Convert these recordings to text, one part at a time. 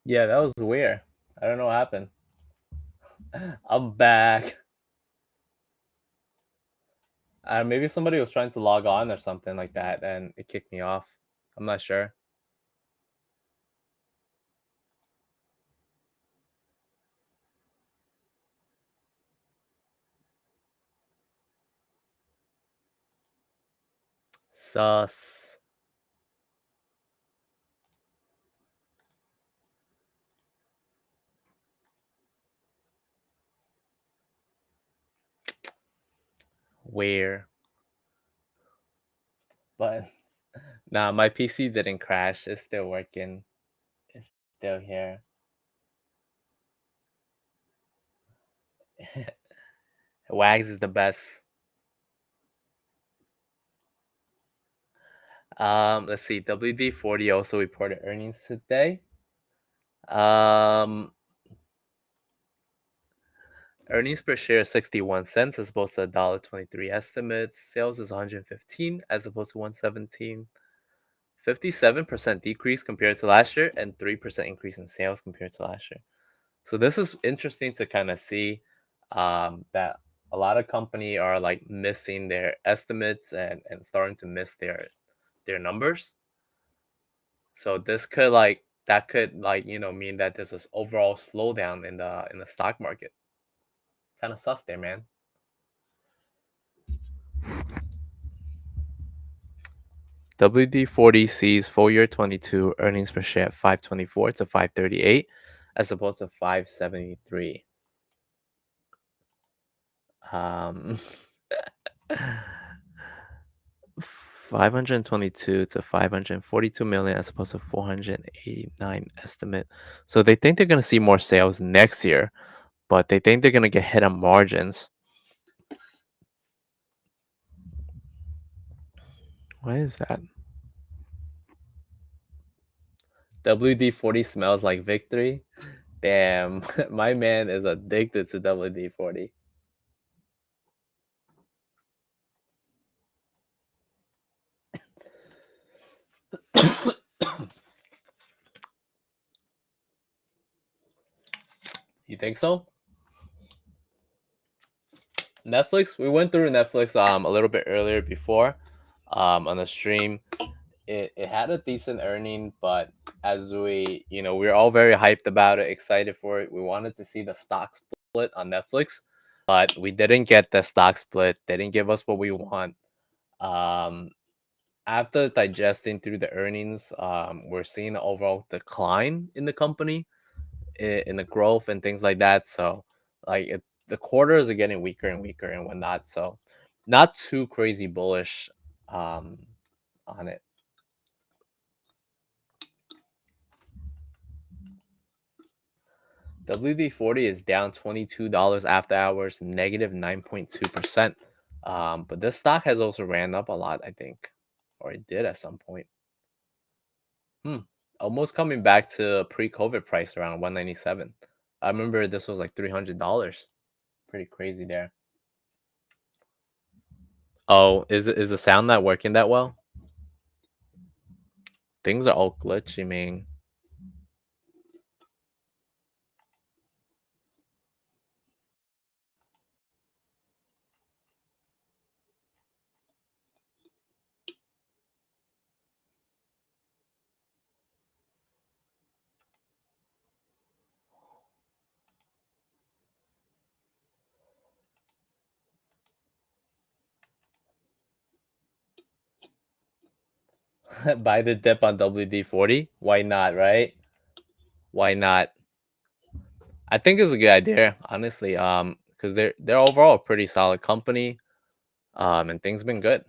Yeah, that was weird. I don't know what happened. I'm back. Maybe somebody was trying to log on or something like that, and it kicked me off. I'm not sure. Sus. Where? But nah, my PC didn't crash. It's still working. It's still here. Wags is the best. Let's see. WD-40 also reported earnings today. Um, Earnings per share is 61 cents as opposed to $1.23 estimates. Sales is 115 as opposed to 117. 57% decrease compared to last year and 3% increase in sales compared to last year. So this is interesting to kind of see that a lot of company are like missing their estimates and starting to miss their numbers. So this could that could mean that there's this overall slowdown in the stock market. Kind of sus there, man. WD-40 sees full year 22 earnings per share at 524 to 538 as opposed to 573. Um 522 to 542 million as opposed to 489 estimate. So they think they're going to see more sales next year, but they think they're going to get hit on margins. What is that? WD-40 smells like victory. Damn, my man is addicted to WD-40. You think so? Netflix, we went through Netflix a little bit earlier before on the stream. It had a decent earning, but as we're all very hyped about it, excited for it. We wanted to see the stock split on Netflix, but we didn't get the stock split. They didn't give us what we want. Um, After digesting through the earnings, we're seeing an overall decline in the company, in the growth and things like that. So, the quarters are getting weaker and weaker and whatnot. So, not too crazy bullish um, on it. WD-40 is down $22 after hours, negative 9.2%. But this stock has also ran up a lot, I think, or it did at some point. Hmm. Almost coming back to pre-COVID price around 197. I remember this was like $300. Pretty crazy there. Oh, is the sound not working that well? Things are all glitchy, man. Buy the dip on WD-40? Why not, right? Why not? I think it's a good idea, honestly. Because they're overall a pretty solid company. And things been good.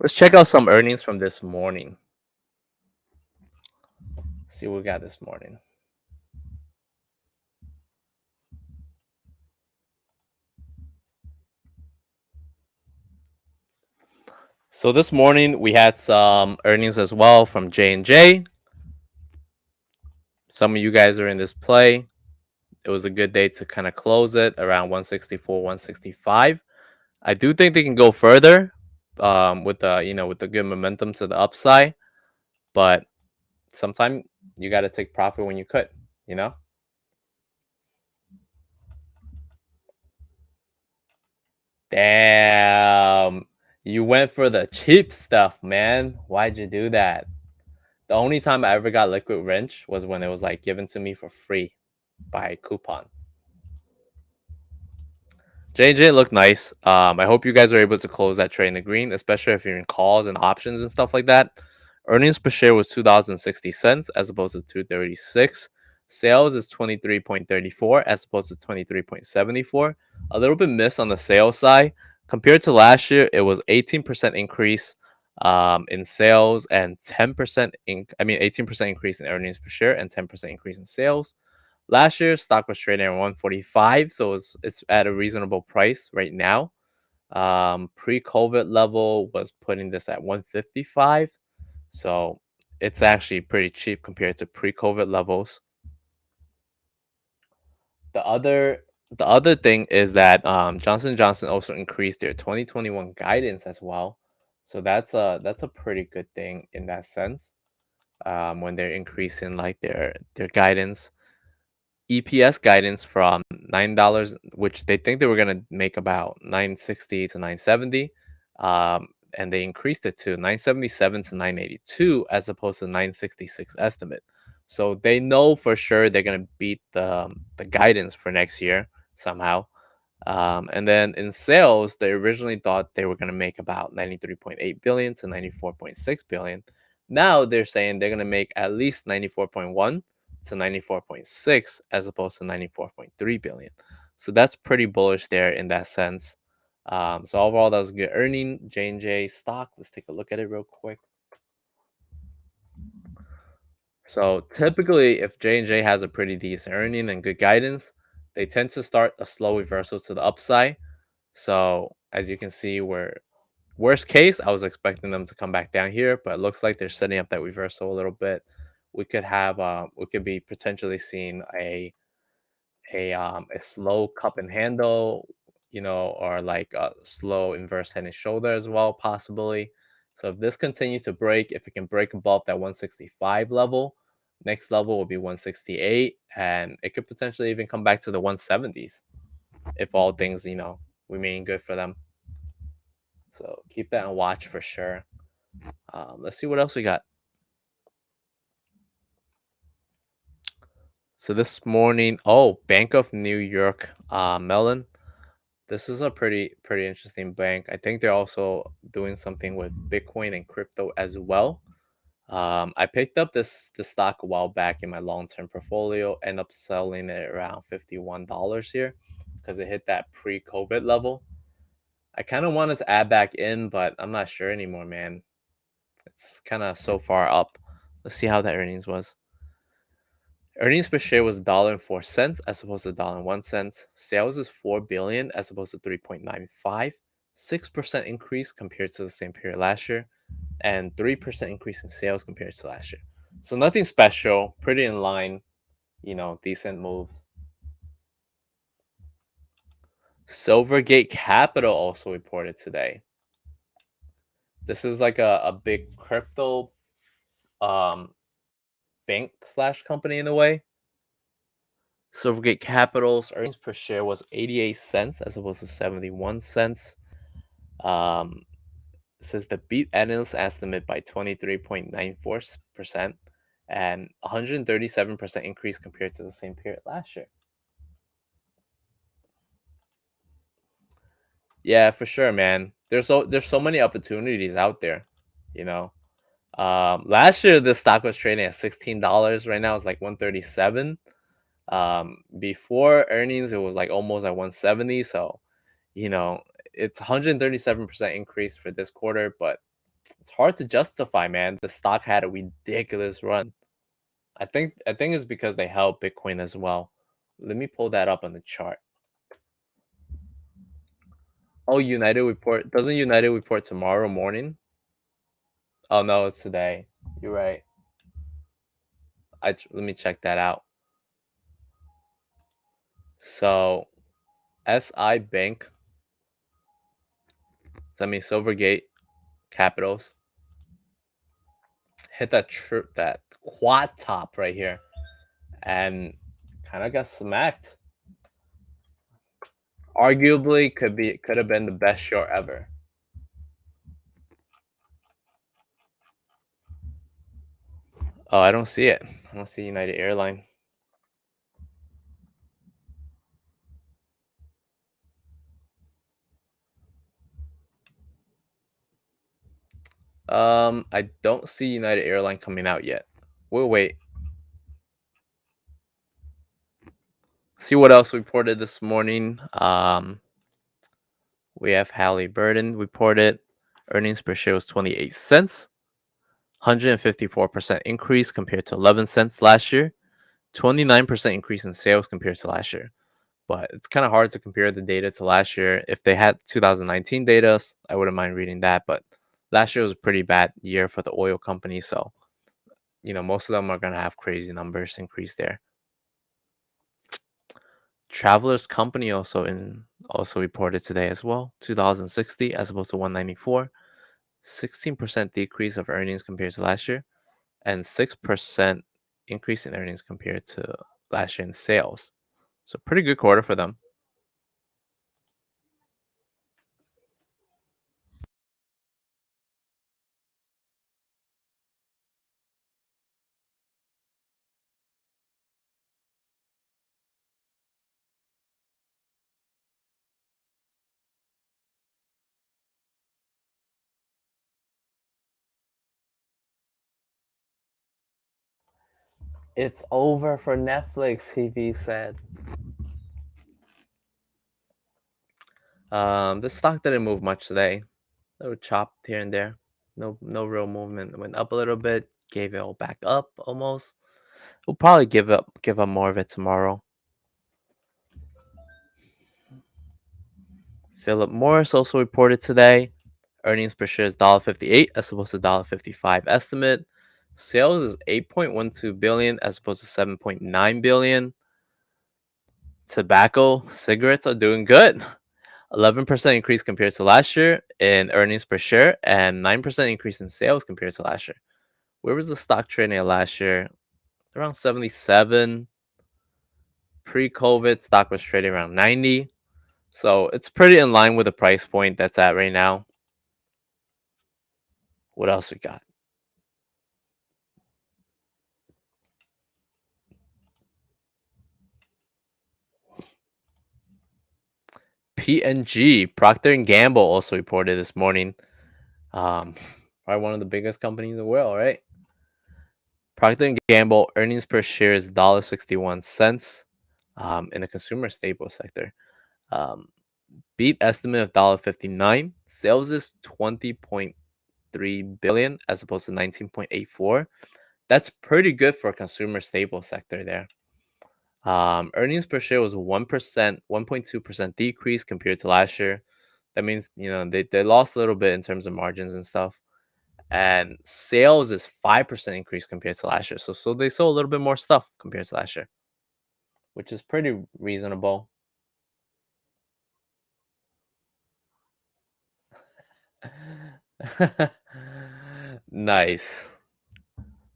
Let's check out some earnings from this morning. See what we got this morning. So this morning we had some earnings as well from J&J. Some of you guys are in this play. It was a good day to kind of close it around 164, 165. I do think they can go further with the with the good momentum to the upside, but sometimes you got to take profit when you could, you know. Damn, you went for the cheap stuff, man. Why'd you do that? The only time I ever got liquid wrench was when it was like given to me for free by coupon. J looked nice. I hope you guys are able to close that trade in the green, especially if you're in calls and options and stuff like that. Earnings per share was $2.60 as opposed to 2.36. Sales is 23.34 as opposed to 23.74. A little bit miss on the sales side compared to last year. It was 18% increase in sales and 18% increase in earnings per share and 10% increase in sales. Last year, stock was trading at 145, so it's at a reasonable price right now. Pre-COVID level was putting this at 155, so it's actually pretty cheap compared to pre-COVID levels. The other thing is that Johnson & Johnson also increased their 2021 guidance as well, so that's a pretty good thing in that sense. When they're increasing like their guidance. EPS guidance from $9, which they think they were gonna make about 960 to 970, and they increased it to 977 to 982 as opposed to 966 estimate. So they know for sure they're gonna beat the guidance for next year somehow. And then in sales, they originally thought they were going to make about 93.8 billion to 94.6 billion. Now they're saying they're going to make at least 94.1 to 94.6 as opposed to 94.3 billion. So that's pretty bullish there in that sense. So overall, that was a good earning. J&J stock. Let's take a look at it real quick. So typically, if J&J has a pretty decent earning and good guidance, they tend to start a slow reversal to the upside. So as you can see, we're worst case, I was expecting them to come back down here, but it looks like they're setting up that reversal a little bit. We could be potentially seeing a slow cup and handle, or like a slow inverse head and shoulder as well, possibly. So if this continues to break, if it can break above that 165 level, next level will be 168, and it could potentially even come back to the 170s if all things remain good for them. So keep that on watch for sure. Let's see what else we got. So this morning, Bank of New York Mellon. This is a pretty interesting bank. I think they're also doing something with Bitcoin and crypto as well. I picked up this stock a while back in my long-term portfolio. End up selling it around $51 here because it hit that pre-COVID level. I kind of wanted to add back in, but I'm not sure anymore, man. It's kind of so far up. Let's see how that earnings was. Earnings per share was $1.04 as opposed to $1.01. Sales is 4 billion as opposed to 3.95. 6% increase compared to the same period last year, and 3% increase in sales compared to last year. So nothing special, pretty in line, decent moves. Silvergate Capital also reported today. This is like a big crypto um, bank slash company in a way. Silvergate Capital's earnings per share was 88 cents as opposed to 71 cents. Um, it says the beat analyst estimate by 23.94% and 137% increase compared to the same period last year. Yeah, for sure, man. There's so many opportunities out there, you know. Last year the stock was trading at $16. Right now it's like 137. Before earnings, it was like almost at 170. So, it's 137% increase for this quarter, but it's hard to justify, man. The stock had a ridiculous run. I think it's because they held Bitcoin as well. Let me pull that up on the chart. Oh, United report doesn't United report tomorrow morning? Oh no, it's today. You're right. Let me check that out. So SI Bank, so I mean Silvergate Capitals hit that quad top right here and kind of got smacked. Arguably could have been the best short ever. Oh, I don't see it. I don't see United Airline. I don't see United Airline coming out yet. We'll wait. See what else reported this morning. We have Halliburton reported earnings per share was 28 cents, 154% increase compared to 11 cents last year, 29% increase in sales compared to last year. But it's kind of hard to compare the data to last year. If they had 2019 data, I wouldn't mind reading that. But last year was a pretty bad year for the oil company. So, most of them are going to have crazy numbers increase there. Travelers Company also reported today as well, 2060 as opposed to 194, 16% decrease of earnings compared to last year, and 6% increase in earnings compared to last year in sales. So pretty good quarter for them. It's over for Netflix, TV said. The stock didn't move much today. A little chopped here and there. No real movement. It went up a little bit, gave it all back up almost. We'll probably give up more of it tomorrow. Philip Morris also reported today. Earnings per share is $1.58 as opposed to $1.55 estimate. Sales is 8.12 billion as opposed to 7.9 billion. Tobacco, cigarettes are doing good. 11% increase compared to last year in earnings per share and 9% increase in sales compared to last year. Where was the stock trading at last year? Around 77. Pre-COVID, stock was trading around 90. So it's pretty in line with the price point that's at right now. What else we got? P&G, Procter and Gamble also reported this morning. Probably one of the biggest companies in the world, right? Procter and Gamble earnings per share is $1.61 in the consumer staple sector. Um, beat estimate of $1.59. Sales is 20.3 billion as opposed to 19.84. That's pretty good for a consumer staple sector there. Earnings per share was 1%, 1.2% decrease compared to last year. That means, they lost a little bit in terms of margins and stuff. And sales is 5% increase compared to last year. So they sold a little bit more stuff compared to last year, which is pretty reasonable. Nice.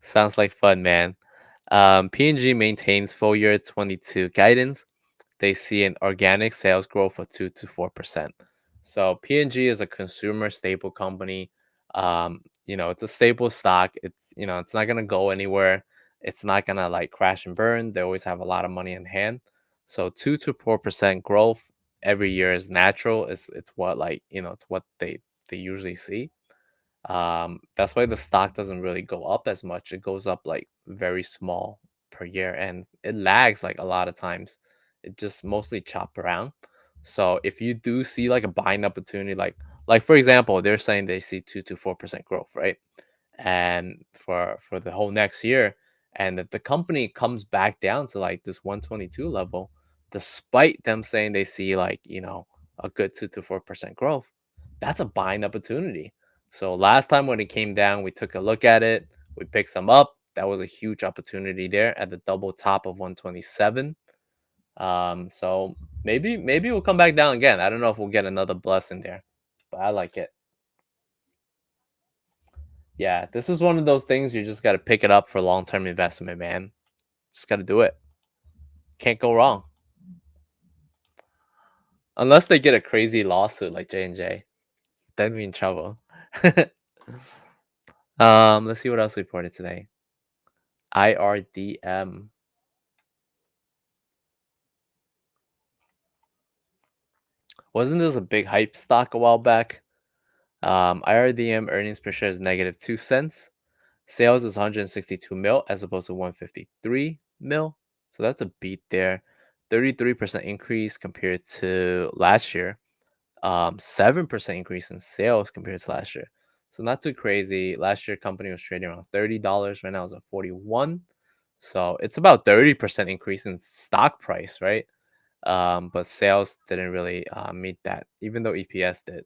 Sounds like fun, man. P&G maintains full year 22 guidance. They see an organic sales growth of 2 to 4%. So P&G is a consumer staple company. It's a staple stock. It's not gonna go anywhere. It's not gonna like crash and burn. They always have a lot of money in hand. So 2 to 4% growth every year is natural. It's what it's what they usually see. That's why the stock doesn't really go up as much. It goes up like very small per year, and it lags like a lot of times. It just mostly chop around. So if you do see like a buying opportunity, like for example, they're saying they see 2 to 4% growth, right? And for the whole next year, and if the company comes back down to like this 122 level, despite them saying they see like a good 2 to 4% growth, that's a buying opportunity. So last time when it came down, we took a look at it. We picked some up. That was a huge opportunity there at the double top of 127. So maybe we'll come back down again. I don't know if we'll get another blessing there, but I like it. Yeah, this is one of those things you just got to pick it up for long-term investment, man. Just got to do it. Can't go wrong. Unless they get a crazy lawsuit like J&J, then we in trouble. Let's see what else we reported today. Irdm. Wasn't this a big hype stock a while back? Irdm earnings per share is negative 2 cents. Sales is 162 mil as opposed to 153 mil. So that's a beat there. 33% increase compared to last year. 7% increase in sales compared to last year. So not too crazy. Last year company was trading around $30. Right now it's at 41. So it's about 30% increase in stock price, right? But sales didn't really meet that, even though EPS did.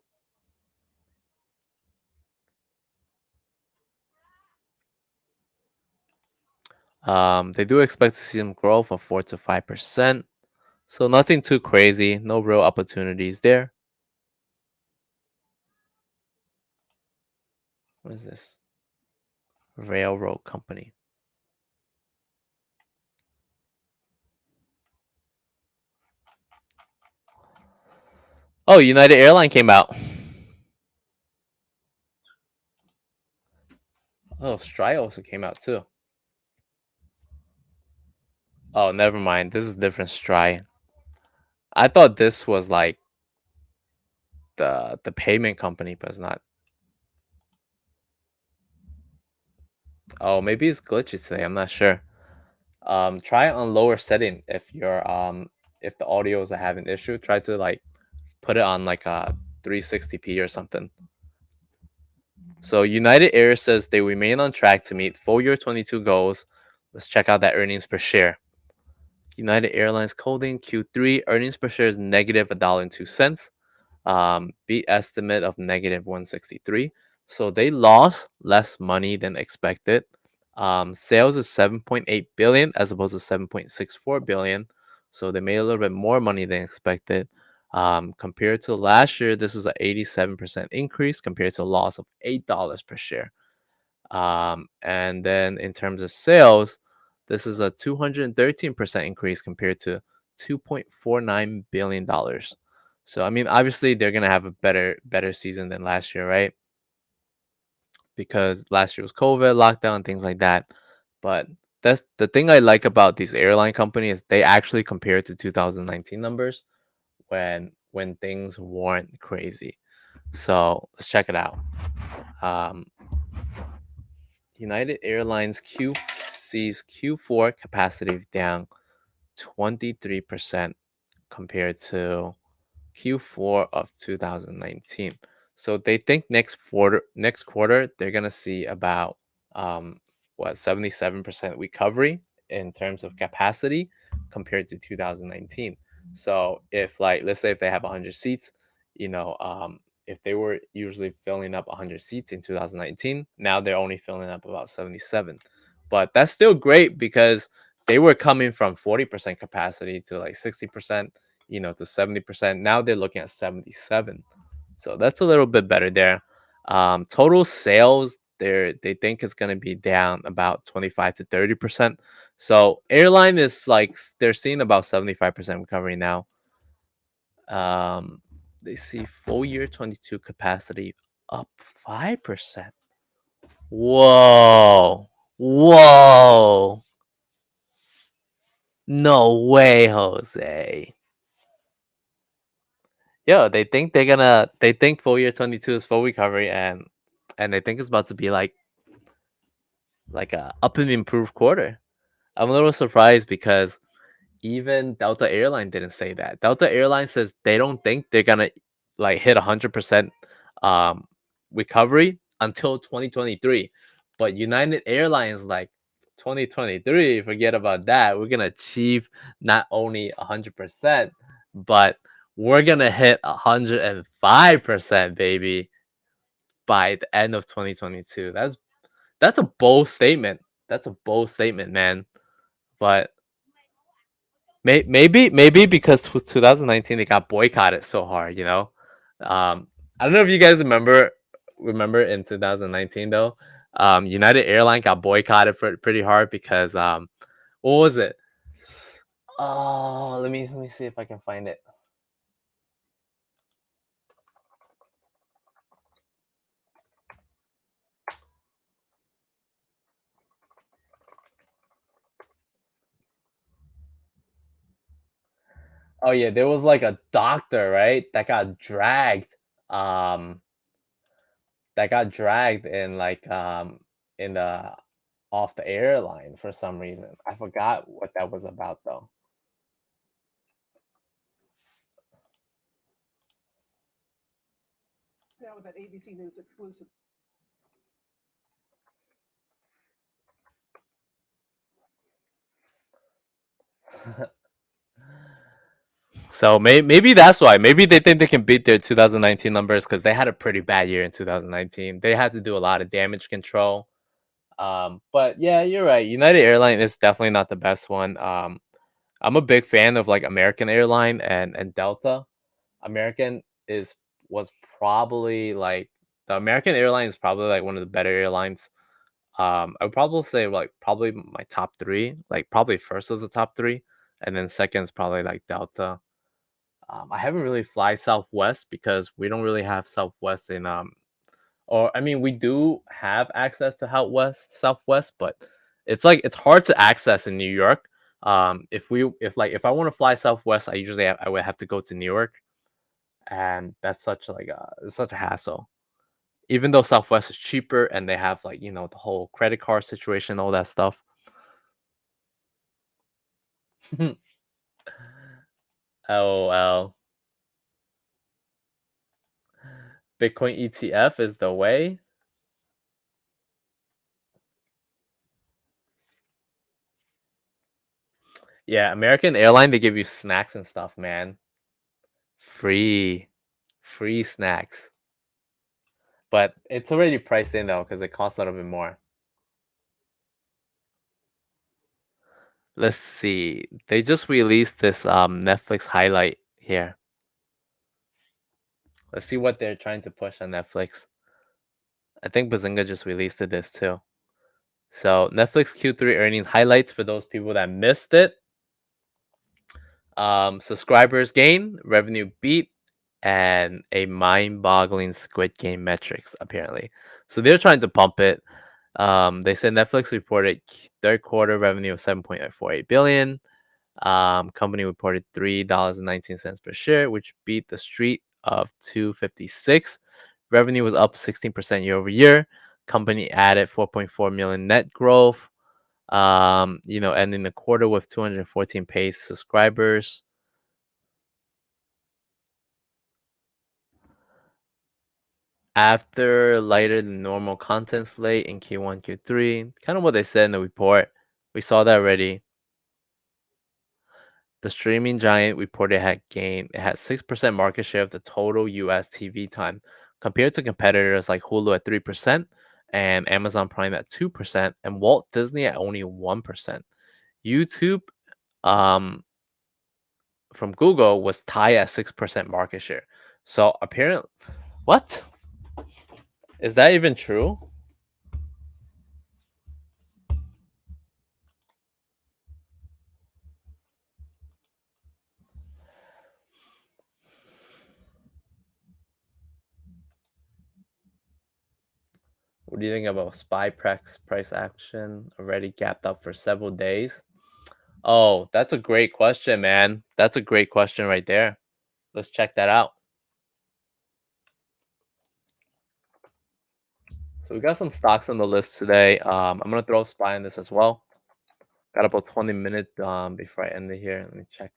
They do expect to see some growth of 4 to 5%. So nothing too crazy, no real opportunities there. What is this? Railroad company. Oh, United Airline came out. Oh, Stry also came out too. Oh, never mind. This is different Stry. I thought this was like the payment company, but it's not. Oh, maybe it's glitchy today. I'm not sure. Try it on lower setting if the audios are having issue. Try to like put it on like a 360p or something. So United Air says they remain on track to meet full year 22 goals. Let's check out that earnings per share. United Airlines Holding Q3 earnings per share is negative $1.02. Beat estimate of negative 163. So they lost less money than expected. Sales is 7.8 billion as opposed to 7.64 billion. So they made a little bit more money than expected. Compared to last year, this is an 87% increase compared to a loss of $8 per share. And then in terms of sales, this is a 213% increase compared to $2.49 billion. So I mean, obviously they're gonna have a better season than last year, right? Because last year was COVID, lockdown, things like that. But that's the thing I like about these airline companies. They actually compare to 2019 numbers when things weren't crazy. So let's check it out. Um, United Airlines Q sees Q4 capacity down 23% compared to Q4 of 2019. So they think next quarter they're gonna see about um 77% recovery in terms of capacity compared to 2019. So if like let's say if they have 100 seats, you know, if they were usually filling up 100 seats in 2019, now they're only filling up about 77. But that's still great because they were coming from 40% capacity to like 60%, to 70%. Now they're looking at 77. So that's a little bit better there. Total sales, they think it's going to be down about 25 to 30%. So airline is like they're seeing about 75% recovery now. They see full year 22 capacity up 5%. Whoa. Whoa. No way, Jose. Yo, they think full year 22 is full recovery and they think it's about to be like a up and improved quarter. I'm a little surprised because even Delta Airline didn't say that. Delta Airline says they don't think they're gonna like hit 100% um recovery until 2023. But United Airlines like 2023, forget about that. We're gonna achieve not only 100%, but we're gonna hit 105%, baby. by the end of 2022. That's a bold statement. That's a bold statement, man. But maybe because 2019 they got boycotted so hard, you know. I don't know if you guys remember in 2019 though. United Airlines got boycotted for pretty hard because what was it? Oh, let me see if I can find it. Oh yeah, there was like a doctor, right? Um that got dragged in like in the off the airline for some reason. I forgot what that was about though. So maybe that's why. Maybe they think they can beat their 2019 numbers because they had a pretty bad year in 2019. They had to do a lot of damage control. But yeah, you're right. United Airline is definitely not the best one. I'm a big fan of like American Airline and Delta. American is was probably like the American airline is probably like one of the better airlines. I would probably say like probably my top three, like probably first of the top three, and then second is probably like Delta. I haven't really fly Southwest because we don't really have Southwest in or I mean we do have access to Southwest, but it's hard to access in New York. If I want to fly Southwest, I would have to go to New York, and that's such like it's such a hassle. Even though Southwest is cheaper and they have like the whole credit card situation, all that stuff. LOL. Bitcoin ETF is the way. Yeah, American Airline they give you snacks and stuff, man. Free, free snacks. But it's already priced in though because it costs a little bit more. Let's see. They just released this Netflix highlight here. Let's see what they're trying to push on Netflix. I think Bazinga just released this too. So Netflix Q3 earnings highlights for those people that missed it. Subscribers gain, revenue beat, and a mind-boggling Squid Game metrics apparently. So they're trying to pump it. They said Netflix reported third quarter revenue of 7.48 billion. Company reported $3.19 per share, which beat the street of 256. Revenue was up 16% year over year. Company added 4.4 million net growth. Ending the quarter with 214 paid subscribers. After lighter than normal content slate in Q1, Q3, kind of what they said in the report. We saw that already. The streaming giant reported it had 6% market share of the total US TV time, compared to competitors like Hulu at 3% and Amazon Prime at 2% and Walt Disney at only 1%. YouTube um, from Google was tied at 6% market share. So apparently, what? Is that even true? What do you think about SPY price action already gapped up for several days? Oh, that's a great question, man. That's a great question right there. Let's check that out. So we got some stocks on the list today. I'm gonna throw a SPY in this as well. Got about 20 minutes before I end it here. Let me check.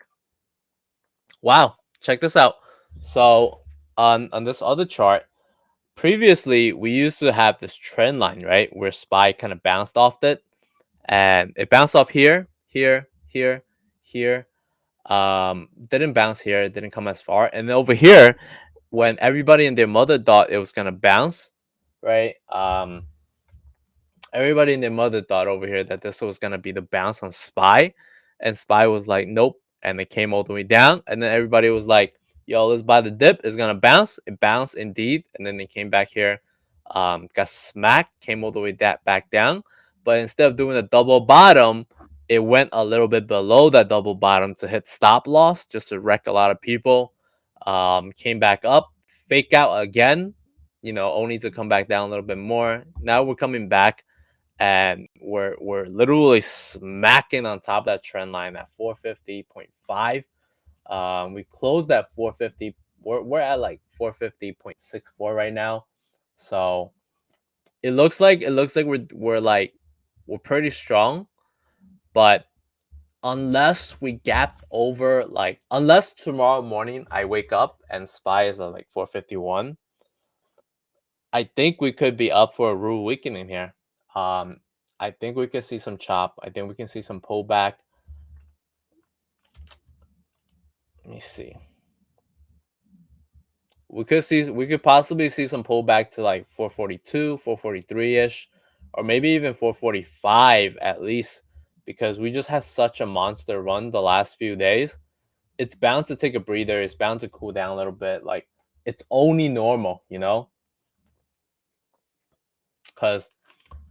Wow, check this out. So on this other chart, previously we used to have this trend line, right, where SPY kind of bounced off it, and it bounced off here, here, here, here. Didn't bounce here, it didn't come as far, and then over here, when everybody and their mother thought it was gonna bounce, right? Everybody and their mother thought over here that this was gonna be the bounce on Spy, and Spy was like, nope, and it came all the way down, and then everybody was like, yo, let's buy the dip. It's gonna bounce. It bounced indeed, and then they came back here, got smacked, came all the way back down, but instead of doing a double bottom, it went a little bit below that double bottom to hit stop loss, just to wreck a lot of people. Came back up, fake out again, only to come back down a little bit more. Now we're coming back and we're literally smacking on top of that trend line at 450.5. We closed at 450. We're at like 450.64 right now. So it looks like we're pretty strong, but unless we gap over, like, unless tomorrow morning I wake up and Spy is at like 451, I think we could be up for a rude weakening here. Um, I think we could see some chop. I think we can see some pullback. Let me see. We could possibly see some pullback to like 442, 443 ish, or maybe even 445 at least, because we just had such a monster run the last few days. It's bound to take a breather. It's bound to cool down a little bit. Like, it's only normal, because,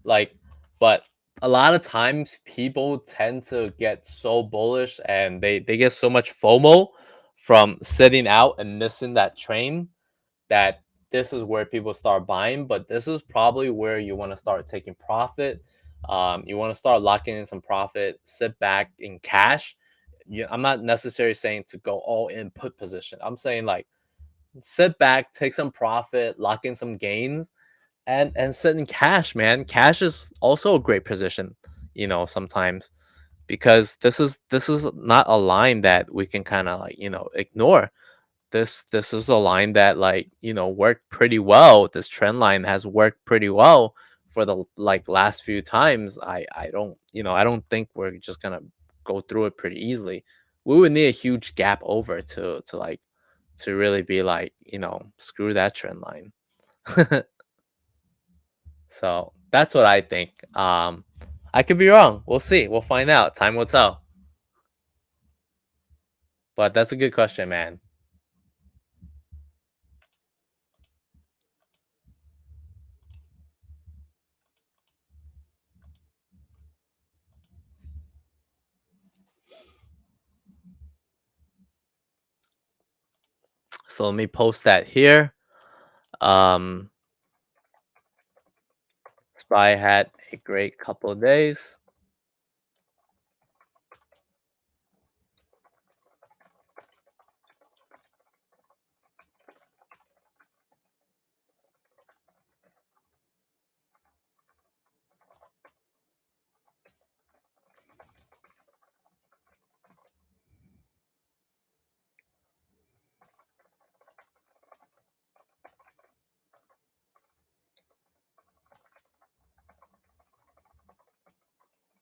like, but a lot of times people tend to get so bullish and they get so much FOMO from sitting out and missing that train, that this is where people start buying. But this is probably where you want to start taking profit. You want to start locking in some profit, sit back in cash. I'm not necessarily saying to go all in put position. I'm saying, like, sit back, take some profit, lock in some gains, and sit in cash, man. Cash is also a great position, sometimes, because this is not a line that we can kind of, like, ignore. This is a line that, like, worked pretty well. This trend line has worked pretty well for the, like, last few times. I don't think we're just gonna go through it pretty easily. We would need a huge gap over to like, to really be like, screw that trend line. So that's what I think. I could be wrong. We'll see. We'll find out. Time will tell. But that's a good question, man. So let me post that here. Um, Spy had a great couple of days.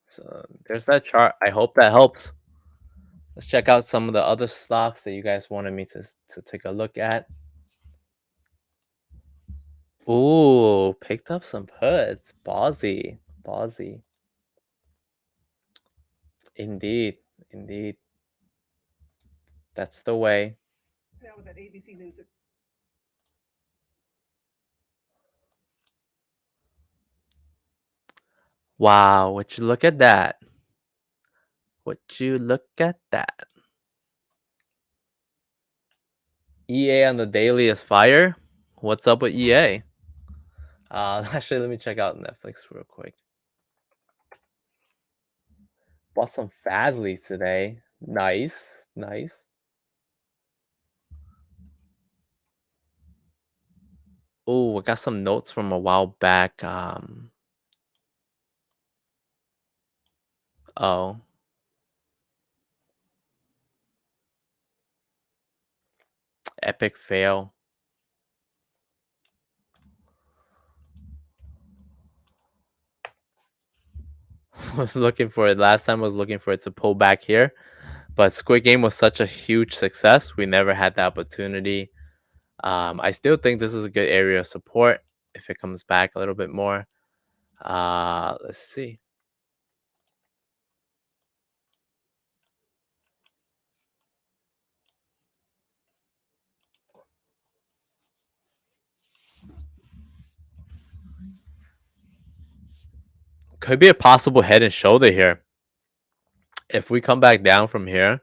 So there's that chart. I hope that helps. Let's check out some of the other stocks that you guys wanted me to take a look at. Ooh, picked up some puts. Ballsy. Ballsy. Indeed. Indeed. That's the way. Wow, would you look at that? Would you look at that? EA on the daily is fire. What's up with EA? Actually, let me check out Netflix real quick. Bought some Fazly today. Nice, nice. Oh, I got some notes from a while back. Oh, epic fail. I was looking for it last time. I was looking for it to pull back here, but Squid Game was such a huge success. We never had the opportunity. I still think this is a good area of support. if it comes back a little bit more. Let's see. Could be a possible head and shoulder here. If we come back down from here,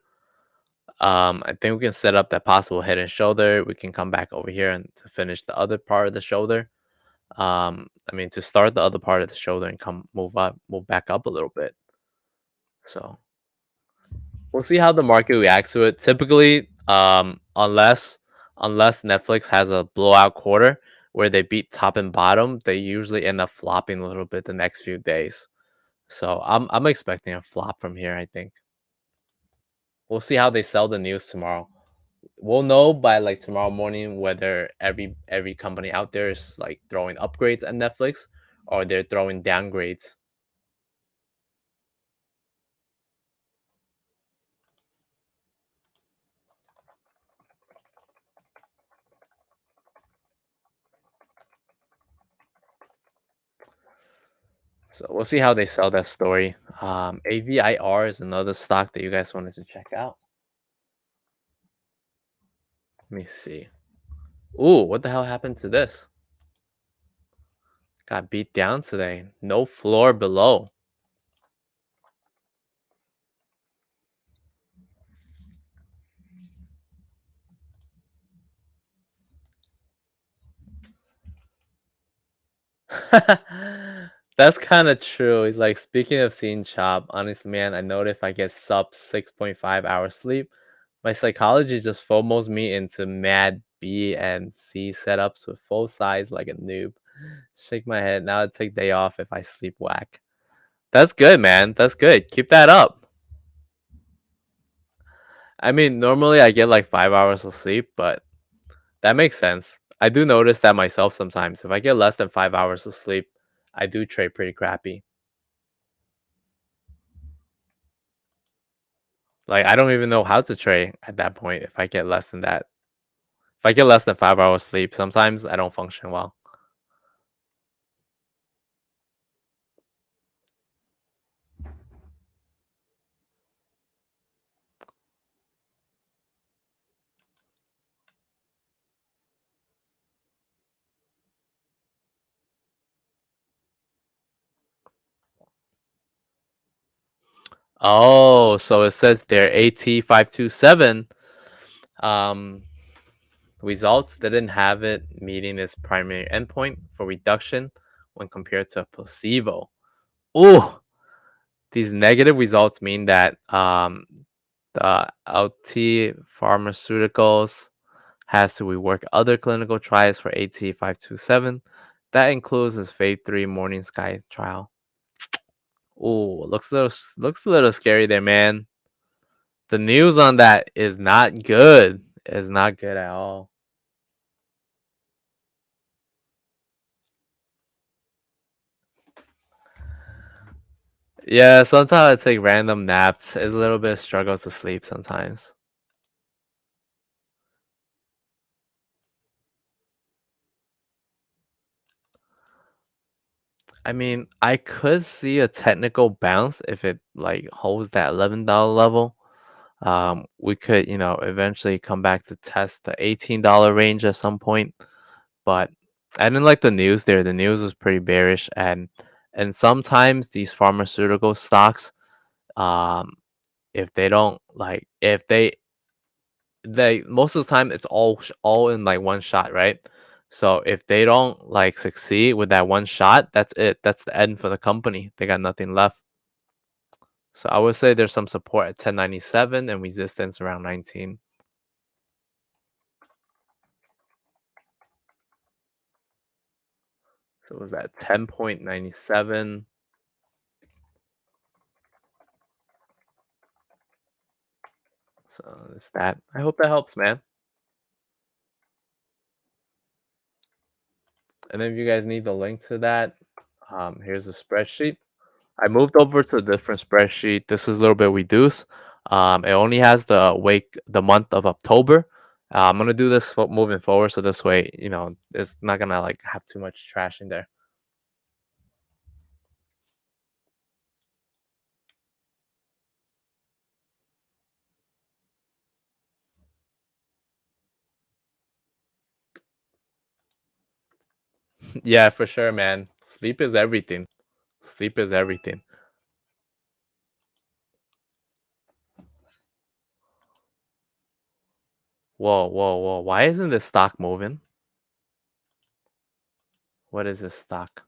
I think we can set up that possible head and shoulder. We can come back over here and to finish the other part of the shoulder. I mean, to start the other part of the shoulder and move back up a little bit. So we'll see how the market reacts to it. Typically, unless Netflix has a blowout quarter where they beat top and bottom, they usually end up flopping a little bit the next few days. So I'm expecting a flop from here. I think we'll see how they sell the news tomorrow. We'll know by like tomorrow morning whether every company out there is like throwing upgrades at Netflix or they're throwing downgrades. So we'll see how they sell that story. AVIR is another stock that you guys wanted to check out. Let me see. Ooh, what the hell happened to this? Got beat down today. No floor below. That's kind of true. He's like, speaking of seeing chop, honestly, man, I know that if I get sub 6.5 hours sleep, my psychology just FOMOs me into mad B and C setups with full size like a noob. Shake my head. Now I take day off if I sleep whack. That's good, man. That's good. Keep that up. I mean, normally I get like 5 hours of sleep, but that makes sense. I do notice that myself sometimes. If I get less than 5 hours of sleep, I do trade pretty crappy. Like I don't even know how to trade at that point if I get less than that. If I get less than 5 hours sleep, sometimes I don't function well. Oh, so it says their AT527 um, results didn't have it meeting its primary endpoint for reduction when compared to a placebo. Ooh, these negative results mean that the LT Pharmaceuticals has to rework other clinical trials for AT527. That includes his phase 3 Morning Sky trial. Ooh, looks a little scary there, man. The news on that is not good. It's not good at all. Yeah, sometimes I take random naps. It's a little bit of struggle to sleep sometimes. I mean, I could see a technical bounce if it like holds that $11 level. We could, eventually come back to test the $18 range at some point. But I didn't like the news there. The news was pretty bearish, and sometimes these pharmaceutical stocks, um, if they don't like, if they most of the time it's all in like one shot, right? So if they don't like succeed with that one shot, that's it. That's the end for the company. They got nothing left. So I would say there's some support at 1097 and resistance around 19. So it was at 10.97. So it's that. I hope that helps, man. And then if you guys need the link to that, here's the spreadsheet. I moved over to a different spreadsheet. This is a little bit reduced. It only has the month of October I'm gonna do this moving forward, so this way, it's not gonna like have too much trash in there. Yeah, for sure, man. Sleep is everything. Sleep is everything. Whoa, whoa, whoa! Why isn't this stock moving? What is this stock?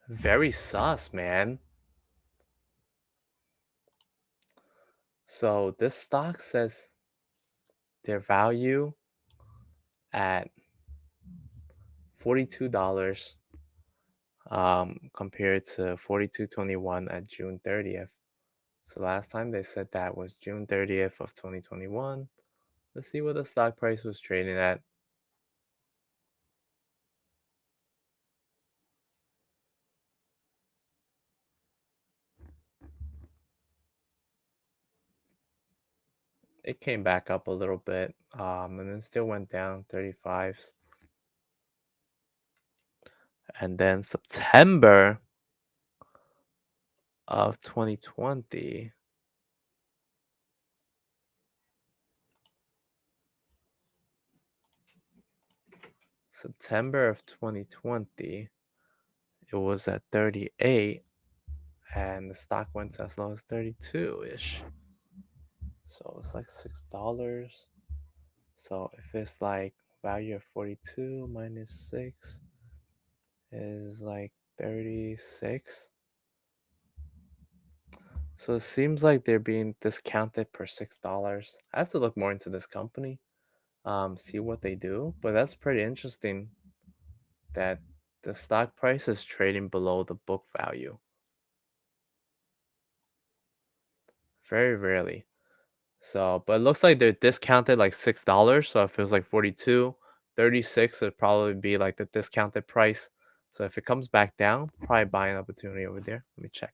Very sus, man. So this stock says their value at $42, compared to 42.21 at June 30th. So last time they said that was June 30th of 2021. Let's see what the stock price was trading at. It came back up a little bit, and then still went down 35s. And then September of 2020, September of 2020, it was at 38, and the stock went to as low as 32-ish. So it's like $6. So if it's like value of 42 minus 6 is like 36. So it seems like they're being discounted per $6. I have to look more into this company, see what they do. But that's pretty interesting that the stock price is trading below the book value. Very rarely. So, but it looks like they're discounted like $6. So if it was like 42, 36 would probably be like the discounted price. So if it comes back down, probably buying opportunity over there. Let me check.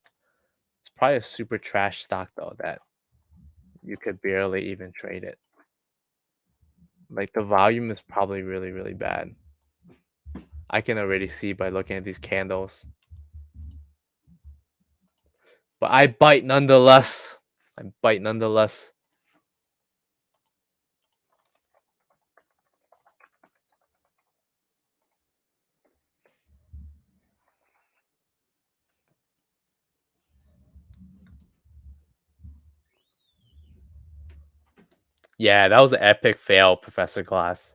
It's probably a super trash stock though that you could barely even trade it. Like the volume is probably really, really bad. I can already see by looking at these candles. But I bite nonetheless. I bite nonetheless. Yeah, that was an epic fail, Professor Glass.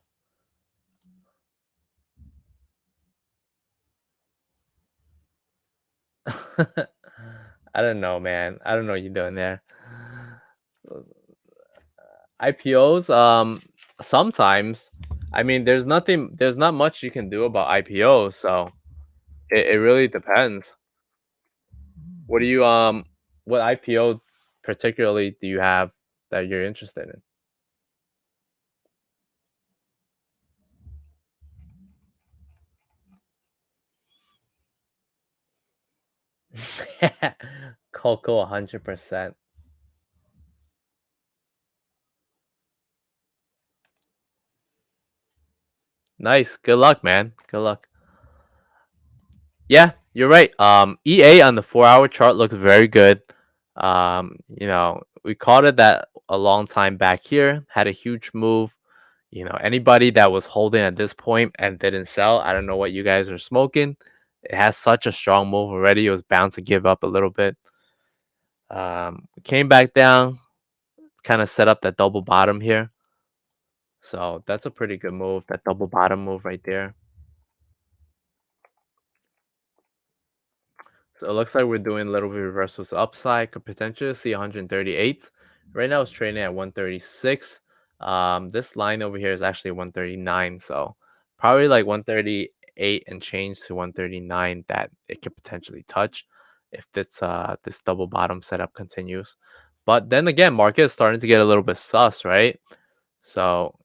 I don't know, man. I don't know what you're doing there. Those IPOs, sometimes. I mean, there's not much you can do about IPOs, so it really depends. What do you what IPO particularly do you have that you're interested in? Coco 100%. Nice. Good luck, man. Good luck. Yeah, you're right. EA on the 4-hour chart looks very good. We called it that a long time back here, had a huge move. Anybody that was holding at this point and didn't sell, I don't know what you guys are smoking. It has such a strong move already. It was bound to give up a little bit. Came back down, kind of set up that double bottom here. So that's a pretty good move, that double bottom move right there. So it looks like we're doing a little bit of reversals upside. Could potentially see 138. Right now it's trading at 136. This line over here is actually 139. So probably like 138 and change to 139 that it could potentially touch if this double bottom setup continues. But then again, market is starting to get a little bit sus, right? So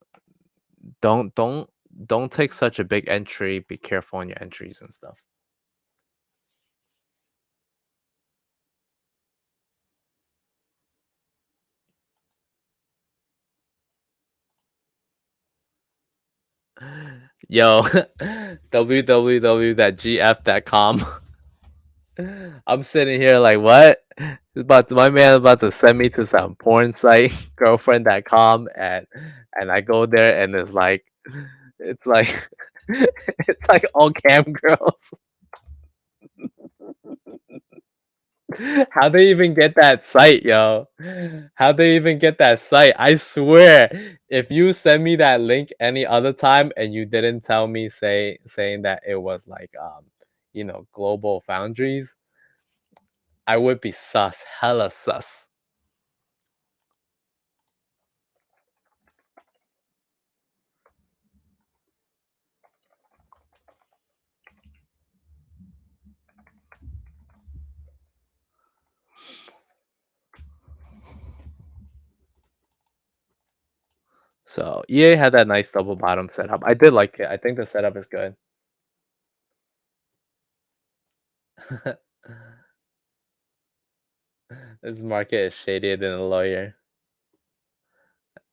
don't don't don't take such a big entry. Be careful on your entries and stuff. Yo, www.gf.com. I'm sitting here like, what? My man about to send me to some porn site, girlfriend.com, and I go there and it's like it's like all cam girls. How they even get that site, yo? How they even get that site? I swear, if you send me that link any other time and you didn't tell me saying that it was like global foundries, I would be sus, hella sus. So EA had that nice double bottom setup. I did like it. I think the setup is good. This market is shadier than a lawyer.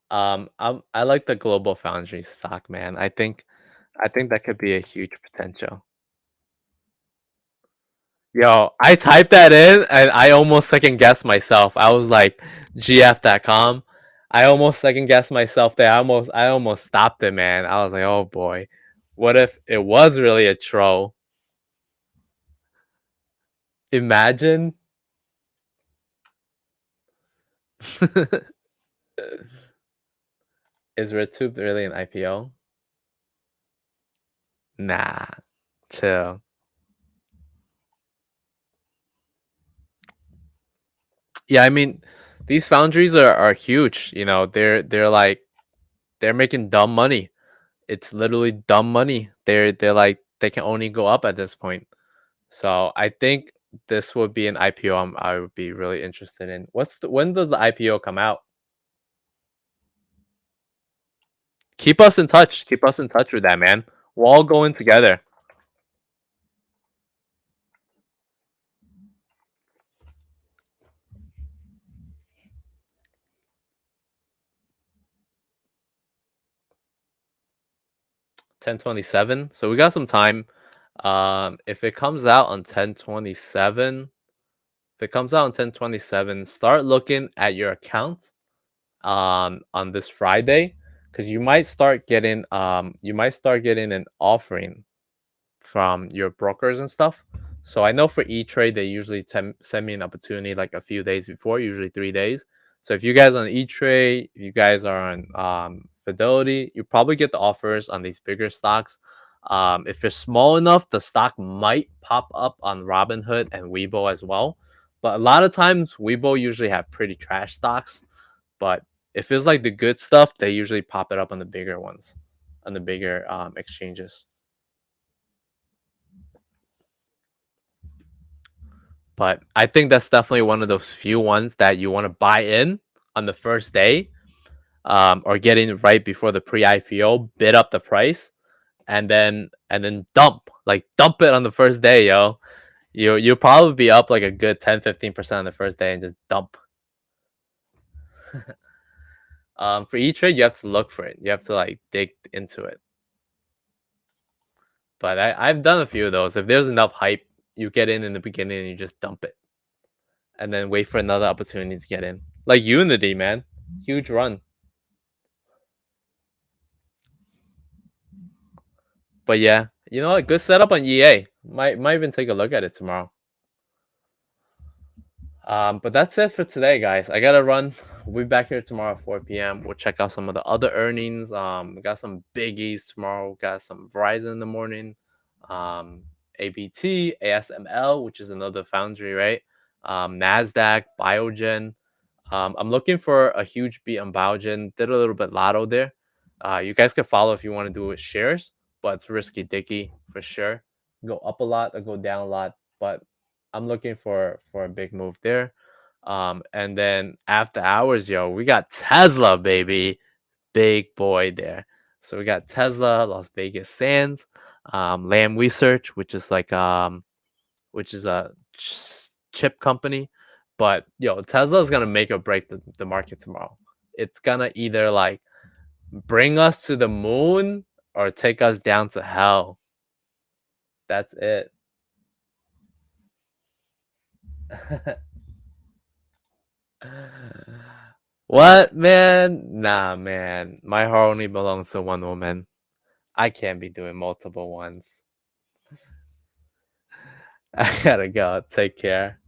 I like the global foundry stock, man. I think that could be a huge potential. Yo, I typed that in and I almost second guessed myself. I was like, gf.com. I almost second guessed myself there. I almost stopped it, man. I was like, oh boy. What if it was really a troll? Imagine. Is RedTube really an IPO? Nah. Chill. Yeah, I mean, these foundries are huge. They're making dumb money. It's literally dumb money. They're like they can only go up at this point. So I think this would be an IPO I would be really interested in. When does the IPO come out? Keep us in touch. Keep us in touch with that, man. We're all going together. 1027. So we got some time. If it comes out on 1027, if it comes out on 1027, start looking at your account on this Friday because you might start getting an offering from your brokers and stuff. So I know for E-Trade they usually send me an opportunity like a few days before, usually 3 days. So if you guys on E-Trade, if you guys are on Fidelity, you probably get the offers on these bigger stocks. If you're small enough, the stock might pop up on Robinhood and Weibo as well. But a lot of times Weibo usually have pretty trash stocks. But if it's like the good stuff, they usually pop it up on the bigger ones, on the bigger exchanges. But I think that's definitely one of those few ones that you want to buy in on the first day, or get in right before the pre-IPO, bid up the price, and then dump it on the first day, yo. You'll probably be up like a good 10-15% on the first day and just dump. For each trade, you have to look for it. You have to like dig into it. But I've done a few of those. If there's enough hype, you get in the beginning and you just dump it, and then wait for another opportunity to get in. Like Unity, man, huge run. But yeah, you know what? Good setup on EA. Might even take a look at it tomorrow. But that's it for today, guys. I gotta run. We'll be back here tomorrow at 4 p.m. We'll check out some of the other earnings. We got some biggies tomorrow. We got some Verizon in the morning. ABT, ASML, which is another foundry, right? Nasdaq, Biogen. I'm looking for a huge beat on Biogen. Did a little bit lotto there. You guys can follow if you want to do it with shares. but it's risky dicky for sure. Go up a lot or go down a lot, but I'm looking for a big move there. And then after hours, yo, we got Tesla, baby, big boy there. So we got Tesla, Las Vegas Sands, Lam Research, which is a chip company. But yo, Tesla's gonna make or break the market tomorrow. It's gonna either like bring us to the moon or take us down to hell. That's it. What, man? Nah, man. My heart only belongs to one woman. I can't be doing multiple ones. I gotta go. Take care.